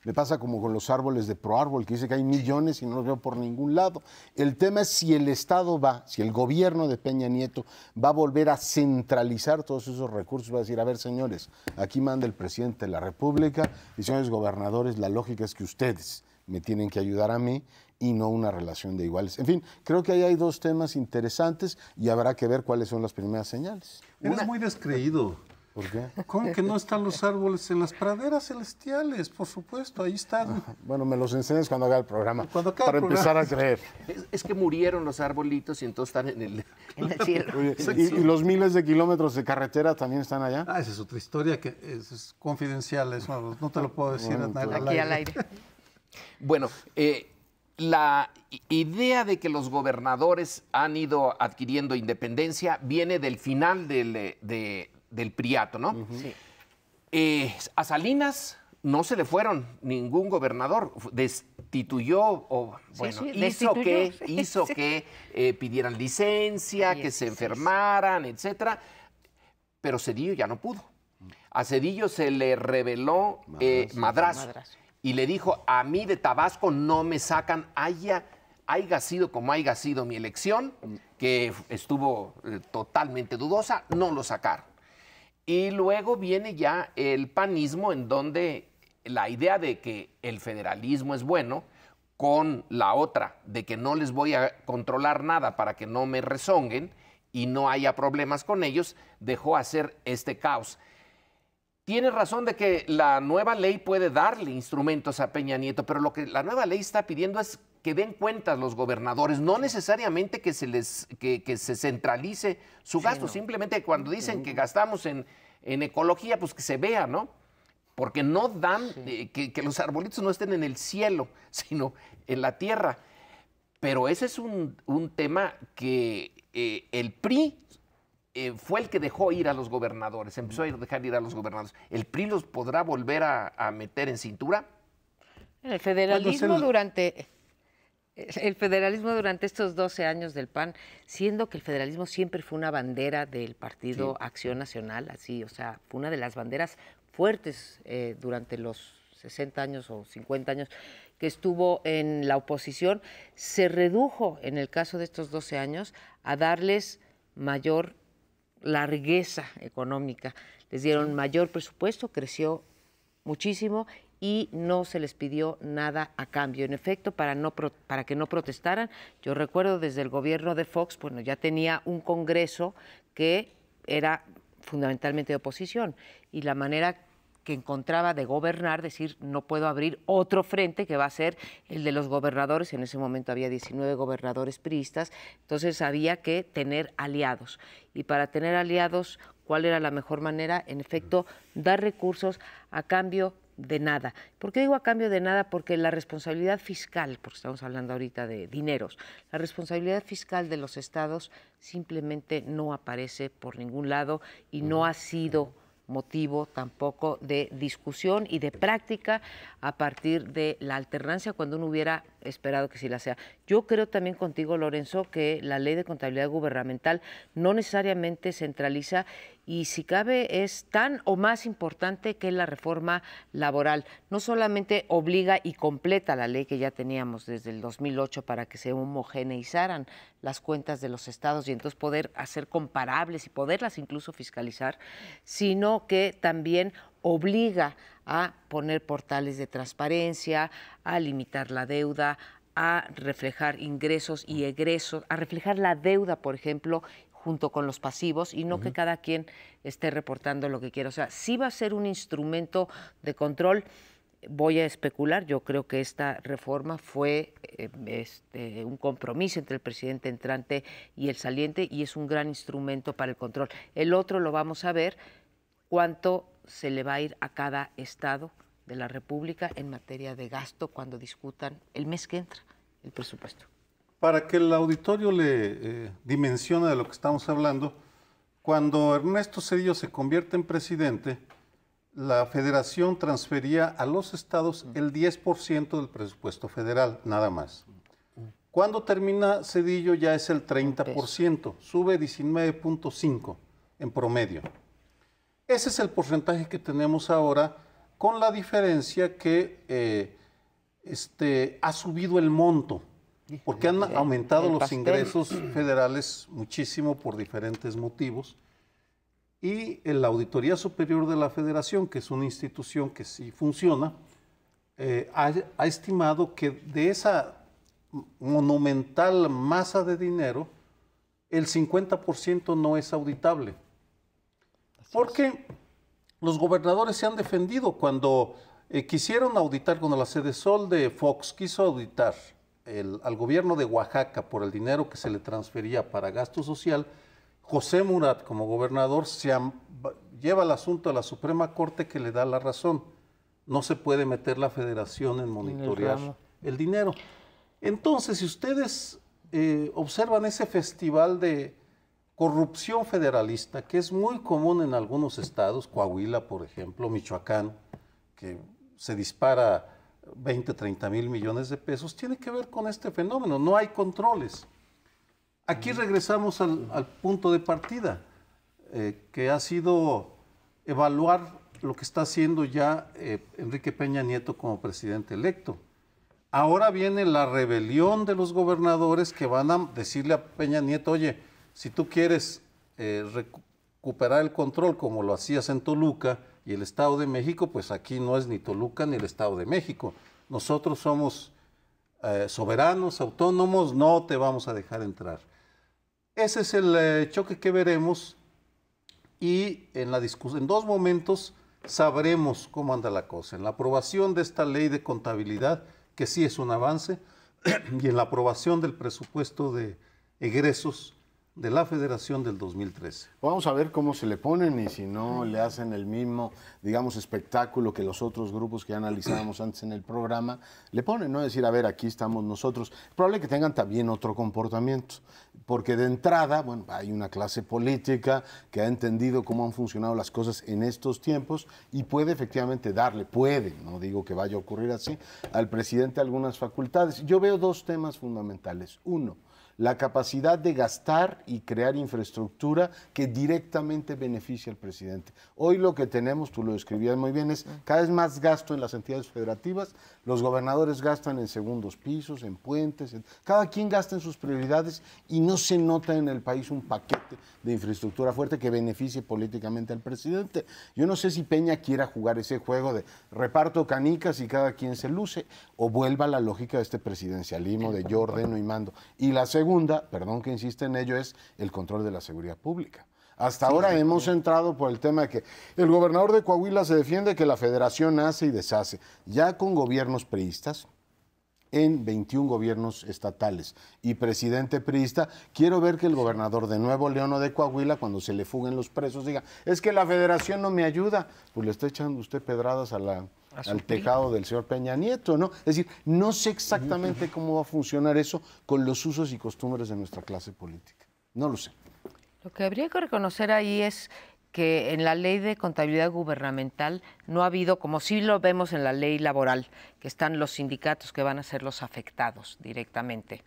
Me pasa como con los árboles de ProArbol, que dice que hay millones y no los veo por ningún lado. El tema es si el Estado si el gobierno de Peña Nieto va a volver a centralizar todos esos recursos, va a decir, a ver, señores, aquí manda el presidente de la República y señores gobernadores, la lógica es que ustedes me tienen que ayudar a mí y no una relación de iguales. En fin, creo que ahí hay dos temas interesantes y habrá que ver cuáles son las primeras señales. Eres muy descreído. ¿Por qué? ¿Cómo que no están los árboles en las praderas celestiales? Por supuesto, ahí están. Bueno, me los enseñas cuando haga el programa, Cuando acabe para el empezar a creer. Es que murieron los arbolitos y entonces están en el cielo. Oye, ¿y los miles de kilómetros de carretera también están allá? Ah, esa es otra historia que es confidencial, eso no te lo puedo decir Aquí al aire. Bueno, la idea de que los gobernadores han ido adquiriendo independencia viene del final del priato, ¿no? Sí. A Salinas no se le fueron ningún gobernador, destituyó o bueno, hizo que pidieran licencia, que se enfermaran, etcétera, pero Zedillo ya no pudo. A Zedillo se le reveló madrazo. Y le dijo, a mí de Tabasco no me sacan, haya sido como haya sido mi elección, que estuvo totalmente dudosa, no lo sacaron. Y luego viene ya el panismo, en donde la idea de que el federalismo es bueno, con la otra, de que no les voy a controlar nada para que no me rezonguen y no haya problemas con ellos, dejó hacer este caos. Tiene razón de que la nueva ley puede darle instrumentos a Peña Nieto, pero lo que la nueva ley está pidiendo es que den cuentas los gobernadores, no necesariamente que se centralice su gasto, simplemente cuando dicen que gastamos en ecología, pues que se vea, ¿no? Porque no dan que los arbolitos no estén en el cielo, sino en la tierra. Pero ese es un tema que el PRI fue el que dejó ir a los gobernadores, empezó a dejar ir a los gobernadores. ¿El PRI los podrá volver a meter en cintura? El federalismo durante estos 12 años del PAN, siendo que el federalismo siempre fue una bandera del Partido Acción Nacional, así, o sea, fue una de las banderas fuertes durante los 60 años o 50 años que estuvo en la oposición, se redujo en el caso de estos 12 años a darles mayor largueza económica, les dieron mayor presupuesto, creció muchísimo y no se les pidió nada a cambio. En efecto, para que no protestaran, yo recuerdo desde el gobierno de Fox, bueno, ya tenía un Congreso que era fundamentalmente de oposición y la manera que encontraba de gobernar, decir, no puedo abrir otro frente que va a ser el de los gobernadores. En ese momento había 19 gobernadores priistas, entonces había que tener aliados. Y para tener aliados, ¿cuál era la mejor manera? En efecto, dar recursos a cambio de nada. ¿Por qué digo a cambio de nada? Porque la responsabilidad fiscal, porque estamos hablando ahorita de dineros, la responsabilidad fiscal de los estados simplemente no aparece por ningún lado y no ha sido motivo tampoco de discusión y de práctica a partir de la alternancia cuando uno hubiera esperado que sí la sea. Yo creo también contigo, Lorenzo, que la ley de contabilidad gubernamental no necesariamente centraliza y si cabe es tan o más importante que la reforma laboral. No solamente obliga y completa la ley que ya teníamos desde el 2008 para que se homogeneizaran las cuentas de los estados y entonces poder hacer comparables y poderlas incluso fiscalizar, sino que también obliga a poner portales de transparencia, a limitar la deuda, a reflejar ingresos y egresos, a reflejar la deuda, por ejemplo, junto con los pasivos y no que cada quien esté reportando lo que quiera. O sea, sí va a ser un instrumento de control. Voy a especular, yo creo que esta reforma fue un compromiso entre el presidente entrante y el saliente y es un gran instrumento para el control. El otro lo vamos a ver, cuánto se le va a ir a cada estado de la República en materia de gasto cuando discutan el mes que entra el presupuesto. Para que el auditorio le dimensione de lo que estamos hablando, Cuando Ernesto Zedillo se convierte en presidente, la federación transfería a los estados el 10% del presupuesto federal, nada más. Cuando termina Zedillo ya es el 30%, sube 19.5% en promedio. Ese es el porcentaje que tenemos ahora, con la diferencia que ha subido el monto, porque han aumentado los ingresos federales muchísimo por diferentes motivos. Y la Auditoría Superior de la Federación, que es una institución que sí funciona, ha estimado que de esa monumental masa de dinero, el 50% no es auditable. Porque los gobernadores se han defendido cuando quisieron auditar, cuando la Sedesol de Fox quiso auditar al gobierno de Oaxaca por el dinero que se le transfería para gasto social. José Murat, como gobernador, lleva el asunto a la Suprema Corte, que le da la razón. No se puede meter la federación en monitorear el dinero. Entonces, si ustedes observan ese festival de corrupción federalista, que es muy común en algunos estados, Coahuila, por ejemplo, Michoacán, que se dispara 20, 30 mil millones de pesos, tiene que ver con este fenómeno. No hay controles. Aquí regresamos al punto de partida, que ha sido evaluar lo que está haciendo ya Enrique Peña Nieto como presidente electo. Ahora viene la rebelión de los gobernadores que van a decirle a Peña Nieto: oye, si tú quieres recuperar el control como lo hacías en Toluca y el Estado de México, pues aquí no es ni Toluca ni el Estado de México. Nosotros somos soberanos, autónomos, no te vamos a dejar entrar. Ese es el choque que veremos, y en la discusión, en dos momentos sabremos cómo anda la cosa. En la aprobación de esta ley de contabilidad, que sí es un avance, y en la aprobación del presupuesto de egresos de la Federación del 2013. Vamos a ver cómo se le ponen y si no le hacen el mismo, digamos, espectáculo que los otros grupos que ya analizábamos antes en el programa le ponen, ¿no? Decir, a ver, aquí estamos nosotros. Es probable que tengan también otro comportamiento, porque de entrada, bueno, hay una clase política que ha entendido cómo han funcionado las cosas en estos tiempos y puede efectivamente darle, no digo que vaya a ocurrir así, al presidente algunas facultades. Yo veo dos temas fundamentales. Uno, la capacidad de gastar y crear infraestructura que directamente beneficia al presidente. Hoy lo que tenemos, tú lo describías muy bien, es cada vez más gasto en las entidades federativas. Los gobernadores gastan en segundos pisos, en puentes, cada quien gasta en sus prioridades y no se nota en el país un paquete de infraestructura fuerte que beneficie políticamente al presidente. Yo no sé si Peña quiera jugar ese juego de reparto canicas y cada quien se luce, o vuelva a la lógica de este presidencialismo de yo ordeno y mando. Y la segunda, perdón que insiste en ello, es el control de la seguridad pública. Hasta ahora hemos entrado por el tema de que el gobernador de Coahuila se defiende que la federación hace y deshace. Ya con gobiernos priistas, en 21 gobiernos estatales y presidente priista, quiero ver que el gobernador de Nuevo León o de Coahuila, cuando se le fuguen los presos, diga, es que la federación no me ayuda. Pues le está echando usted pedradas al tejado del señor Peña Nieto, ¿no? Es decir, no sé exactamente cómo va a funcionar eso con los usos y costumbres de nuestra clase política. No lo sé. Lo que habría que reconocer ahí es que en la ley de contabilidad gubernamental no ha habido, como sí lo vemos en la ley laboral, que están los sindicatos que van a ser los afectados directamente,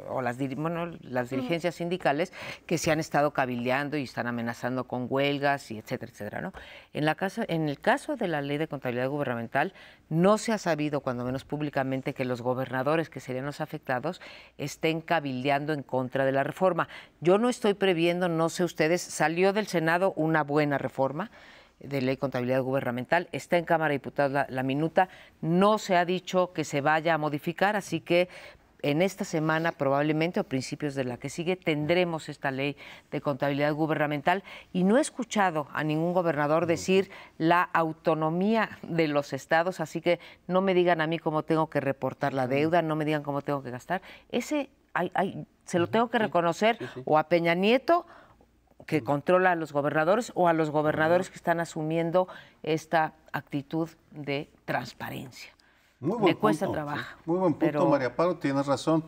o las dirigencias sindicales que se han estado cabildeando y están amenazando con huelgas y etcétera, etcétera, ¿no? En el caso de la ley de contabilidad gubernamental no se ha sabido, cuando menos públicamente, que los gobernadores, que serían los afectados, estén cabildeando en contra de la reforma. Yo no estoy previendo, no sé ustedes, salió del Senado una buena reforma de ley de contabilidad gubernamental, está en Cámara de Diputados la minuta, no se ha dicho que se vaya a modificar, así que en esta semana probablemente, o principios de la que sigue, tendremos esta ley de contabilidad gubernamental, y no he escuchado a ningún gobernador decir la autonomía de los estados, así que no me digan a mí cómo tengo que reportar la deuda, no me digan cómo tengo que gastar. Se lo tengo que reconocer o a Peña Nieto, que controla a los gobernadores, o a los gobernadores que están asumiendo esta actitud de transparencia. Me cuesta trabajo. Sí. Muy buen punto, María Pablo, tienes razón.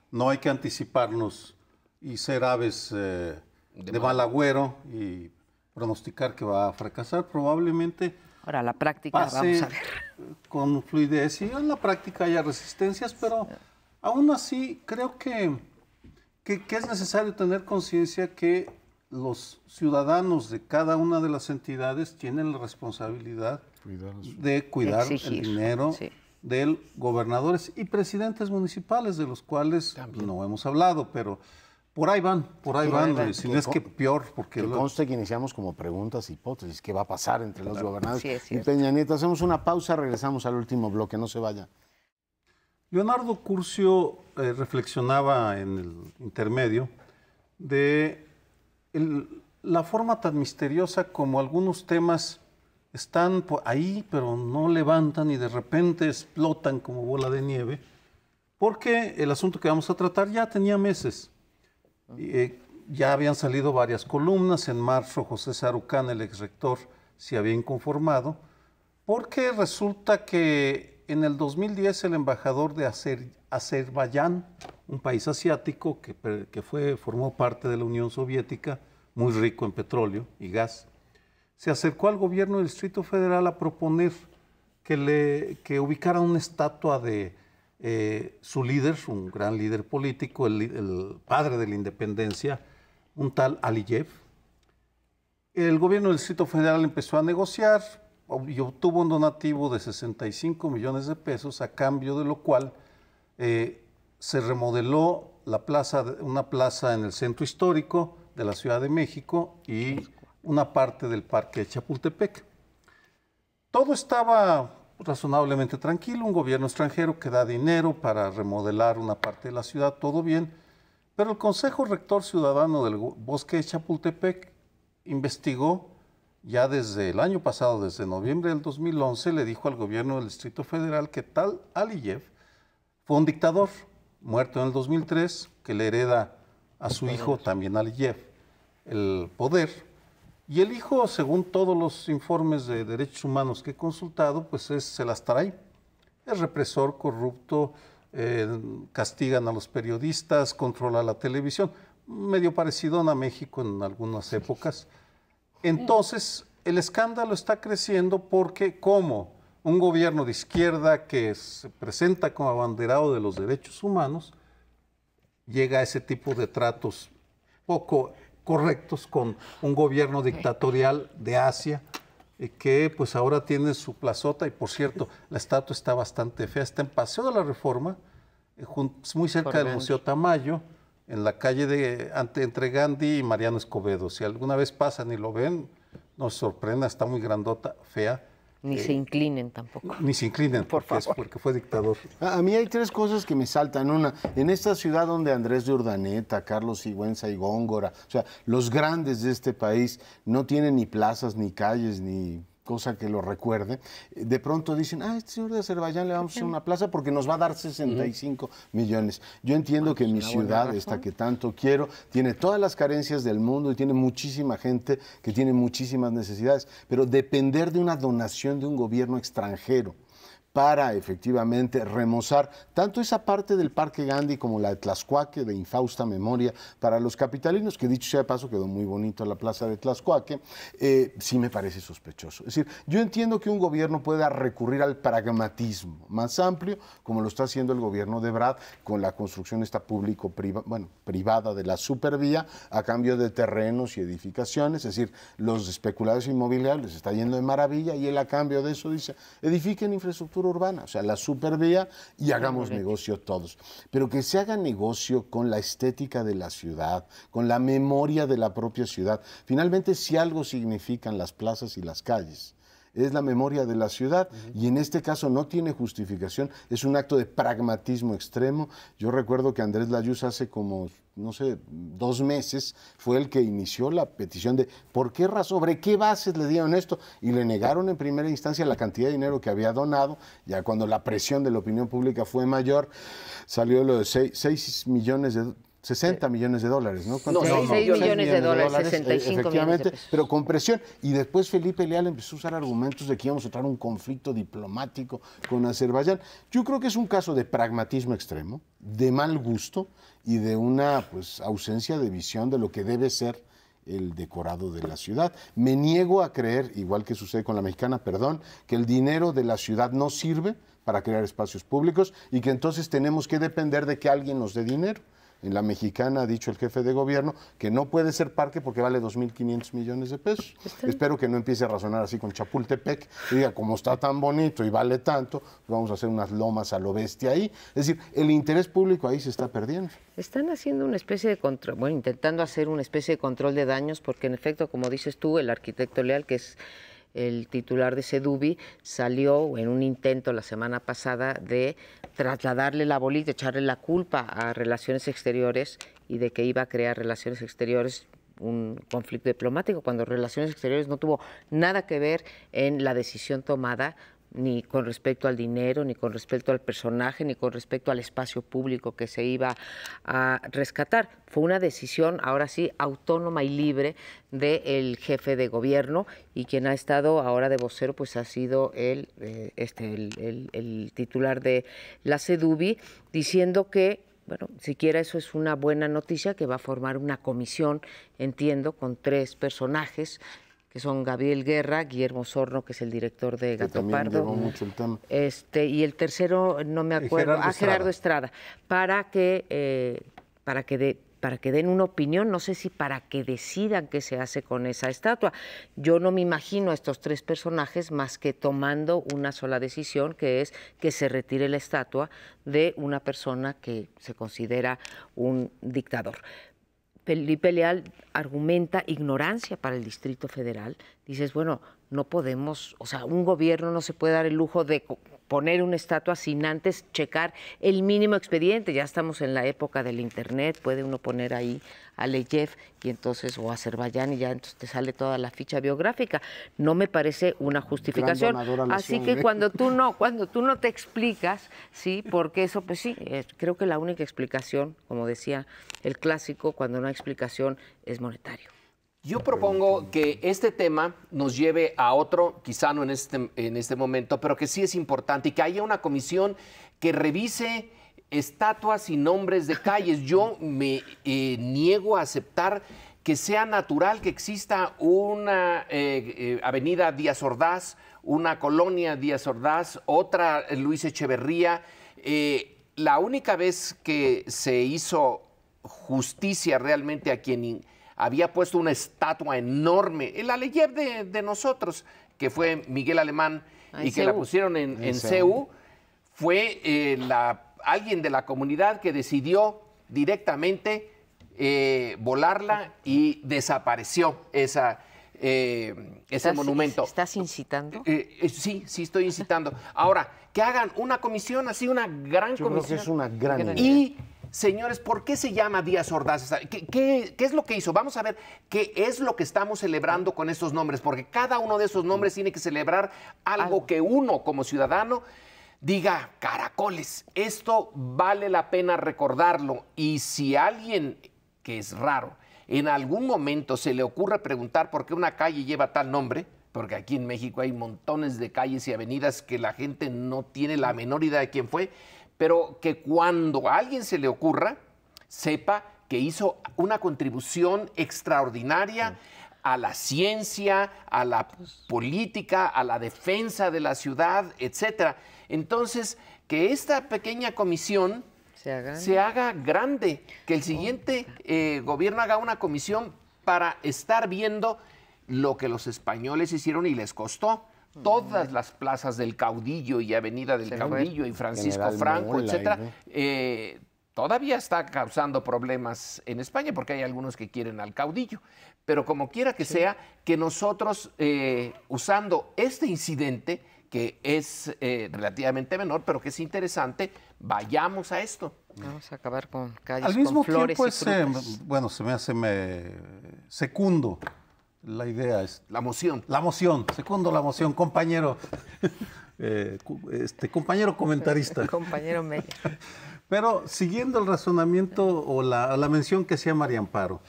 No hay que anticiparnos y ser aves de mal agüero y pronosticar que va a fracasar. Probablemente Ahora, la práctica, pase vamos a ver. con fluidez y en la práctica haya resistencias, pero aún así creo que es necesario tener conciencia que los ciudadanos de cada una de las entidades tienen la responsabilidad de cuidar Exigir, el dinero sí. de gobernadores y presidentes municipales, de los cuales no hemos hablado, pero por ahí van, si no es que peor, porque Que conste que iniciamos como preguntas, hipótesis, ¿qué va a pasar entre los gobernadores Sí, es y cierto. Peña Nieto? Hacemos una pausa, regresamos al último bloque, no se vaya. Leonardo Curcio reflexionaba en el intermedio de la forma tan misteriosa como algunos temas están ahí, pero no levantan y de repente explotan como bola de nieve, porque el asunto que vamos a tratar ya tenía meses. Ya habían salido varias columnas. En marzo José Sarucán, el exrector, se había inconformado, porque resulta que en el 2010 el embajador de Azerbaiyán, un país asiático que formó parte de la Unión Soviética, muy rico en petróleo y gas, se acercó al gobierno del Distrito Federal a proponer que ubicaran una estatua de su líder, un gran líder político, el padre de la independencia, un tal Aliyev. El gobierno del Distrito Federal empezó a negociar y obtuvo un donativo de 65 millones de pesos, a cambio de lo cual se remodeló una plaza en el centro histórico de la Ciudad de México y una parte del Parque de Chapultepec. Todo estaba razonablemente tranquilo, un gobierno extranjero que da dinero para remodelar una parte de la ciudad, todo bien, pero el Consejo Rector Ciudadano del Bosque de Chapultepec investigó ya desde el año pasado, desde noviembre del 2011, le dijo al gobierno del Distrito Federal que tal Aliyev fue un dictador, muerto en el 2003, que le hereda a su hijo, también Aliyev, el poder. Y el hijo, según todos los informes de derechos humanos que he consultado, pues se las trae. Es represor, corrupto, castigan a los periodistas, controla la televisión, medio parecido a México en algunas épocas. Entonces, el escándalo está creciendo porque como un gobierno de izquierda que se presenta como abanderado de los derechos humanos, llega a ese tipo de tratos poco correctos con un gobierno dictatorial de Asia, que pues ahora tiene su plazota. Y por cierto, la estatua está bastante fea, está en Paseo de la Reforma, muy cerca del Museo Tamayo, en la calle entre Gandhi y Mariano Escobedo. Si alguna vez pasan y lo ven, no se sorprenda, está muy grandota, fea. Ni se inclinen tampoco. Ni se inclinen, Por favor. porque fue dictador. A mí hay tres cosas que me saltan. Una, en esta ciudad donde Andrés de Urdaneta, Carlos Sigüenza y Góngora, o sea, los grandes de este país no tienen ni plazas, ni calles, ni cosa que lo recuerde, de pronto dicen, este señor de Azerbaiyán le vamos a hacer una plaza porque nos va a dar 65 millones. Yo entiendo que mi ciudad, esta que tanto quiero, tiene todas las carencias del mundo y tiene muchísima gente que tiene muchísimas necesidades, pero depender de una donación de un gobierno extranjero para efectivamente remozar tanto esa parte del Parque Gandhi como la de Tlaxcuaque, de infausta memoria para los capitalinos, que dicho sea de paso quedó muy bonito la plaza de Tlaxcuaque, sí me parece sospechoso. Es decir, yo entiendo que un gobierno pueda recurrir al pragmatismo más amplio, como lo está haciendo el gobierno de Ebrard con la construcción esta privada de la supervía a cambio de terrenos y edificaciones, es decir, los especuladores inmobiliarios les está yendo de maravilla y él a cambio de eso dice, edifiquen infraestructura urbana, o sea, la supervía y hagamos negocio todos. Pero que se haga negocio con la estética de la ciudad, con la memoria de la propia ciudad. Finalmente, si algo significan las plazas y las calles, es la memoria de la ciudad y en este caso no tiene justificación, es un acto de pragmatismo extremo. Yo recuerdo que Andrés Layuz hace como, no sé, 2 meses fue el que inició la petición de ¿por qué razón, sobre qué bases le dieron esto? Y le negaron en primera instancia la cantidad de dinero que había donado. Ya cuando la presión de la opinión pública fue mayor, salió lo de 60 millones de dólares, ¿no? No, 6 millones de dólares, 65 efectivamente, millones de pesos. pero con presión. Y después Felipe Leal empezó a usar argumentos de que íbamos a entrar en un conflicto diplomático con Azerbaiyán. Yo creo que es un caso de pragmatismo extremo, de mal gusto y de una ausencia de visión de lo que debe ser el decorado de la ciudad. Me niego a creer, igual que sucede con la Mexicana, perdón, que el dinero de la ciudad no sirve para crear espacios públicos y que entonces tenemos que depender de que alguien nos dé dinero. En la Mexicana ha dicho el jefe de gobierno que no puede ser parque porque vale 2.500 millones de pesos. Espero que no empiece a razonar así con Chapultepec y diga, como está tan bonito y vale tanto, vamos a hacer unas lomas a lo bestia ahí. Es decir, el interés público ahí se está perdiendo. Están haciendo una especie de control, bueno, intentando hacer una especie de control de daños, porque en efecto, como dices tú, el arquitecto Leal, que es el titular de Sedubi, salió en un intento la semana pasada de trasladarle la bolita, echarle la culpa a Relaciones Exteriores y de que iba a crear Relaciones Exteriores un conflicto diplomático, cuando Relaciones Exteriores no tuvo nada que ver en la decisión tomada, ni con respecto al dinero, ni con respecto al personaje, ni con respecto al espacio público que se iba a rescatar. Fue una decisión, ahora sí, autónoma y libre del jefe de gobierno, y quien ha estado ahora de vocero pues ha sido el titular de la Sedubi, diciendo que, bueno, siquiera eso es una buena noticia, que va a formar una comisión, entiendo, con 3 personajes, que son Gabriel Guerra, Guillermo Sorno, que es el director de Gato Pardo, mucho el tema. Y el tercero, no me acuerdo, Gerardo Estrada, para que den una opinión, no sé si para que decidan qué se hace con esa estatua. Yo no me imagino a estos 3 personajes más que tomando una sola decisión, que es que se retire la estatua de una persona que se considera un dictador. Felipe Leal argumenta ignorancia para el Distrito Federal. Dices, bueno, no podemos, o sea, un gobierno no se puede dar el lujo de poner una estatua sin antes checar el mínimo expediente. Ya estamos en la época del internet, puede uno poner ahí a Leyev y entonces, o a Azerbaiyán, y ya entonces te sale toda la ficha biográfica. No me parece una justificación. Así que cuando tú no te explicas, sí, porque eso, pues sí, creo que la única explicación, como decía el clásico, cuando no hay explicación, es monetario. Yo propongo que este tema nos lleve a otro, quizá no en este momento, pero que sí es importante, y que haya una comisión que revise estatuas y nombres de calles. Yo me niego a aceptar que sea natural que exista una avenida Díaz Ordaz, una colonia Díaz Ordaz, otra Luis Echeverría. La única vez que se hizo justicia realmente a quien había puesto una estatua enorme, la Leyev de nosotros, que fue Miguel Alemán, y que la pusieron en CEU, fue alguien de la comunidad que decidió directamente volarla y desapareció ese monumento. ¿Estás incitando? Sí, estoy incitando. Ahora, que hagan una comisión, así una gran comisión. Yo creo que es una gran idea. Y, señores, ¿por qué se llama Díaz Ordaz? ¿Qué es lo que hizo? Vamos a ver qué es lo que estamos celebrando con estos nombres, porque cada uno de esos nombres tiene que celebrar algo que uno como ciudadano diga, caracoles, esto vale la pena recordarlo. Y si alguien, que es raro, en algún momento se le ocurre preguntar por qué una calle lleva tal nombre, porque aquí en México hay montones de calles y avenidas que la gente no tiene la menor idea de quién fue, pero que cuando a alguien se le ocurra, sepa que hizo una contribución extraordinaria a la ciencia, a la política, a la defensa de la ciudad, etcétera. Entonces, que esta pequeña comisión se haga grande, que el siguiente gobierno haga una comisión para estar viendo lo que los españoles hicieron y les costó. Todas las plazas del Caudillo y Avenida del Caudillo y Francisco Franco, etcétera, todavía está causando problemas en España porque hay algunos que quieren al Caudillo. Pero como quiera que sea, que nosotros, usando este incidente, que es relativamente menor, pero que es interesante, vayamos a esto. Vamos a acabar con calles Al mismo con flores tiempo, y frutas. bueno, se me hace secundo la idea. La moción. La moción, secundo la moción, compañero, compañero comentarista. Compañero Meyer. Pero siguiendo el razonamiento o la mención que hacía María Amparo,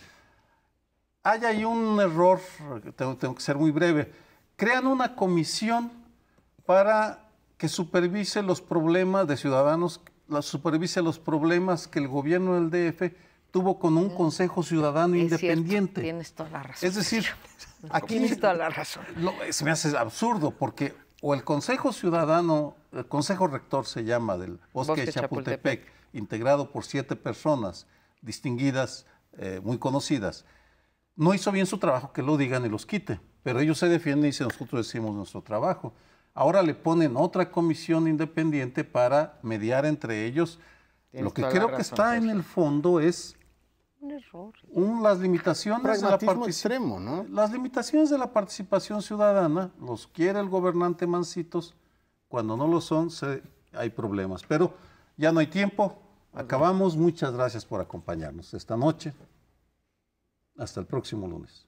hay ahí un error, tengo que ser muy breve. Crean una comisión para que supervise los problemas de ciudadanos, supervise los problemas que el gobierno del DF tuvo con un Consejo Ciudadano Es Independiente. cierto, tienes toda la razón. Es decir, aquí Tienes toda la razón. se me hace absurdo porque o el Consejo Ciudadano, el Consejo Rector se llama del Bosque de Chapultepec, integrado por 7 personas distinguidas, muy conocidas, no hizo bien su trabajo, que lo digan y los quite, pero ellos se defienden y dicen, nosotros decimos nuestro trabajo. Ahora le ponen otra comisión independiente para mediar entre ellos. Lo que creo que está en el fondo es Un error. las limitaciones de la extremo, ¿no? Las limitaciones de la participación ciudadana, los quiere el gobernante Mancitos, cuando no lo son, hay problemas. Pero ya no hay tiempo, acabamos. Muchas gracias por acompañarnos esta noche. Hasta el próximo lunes.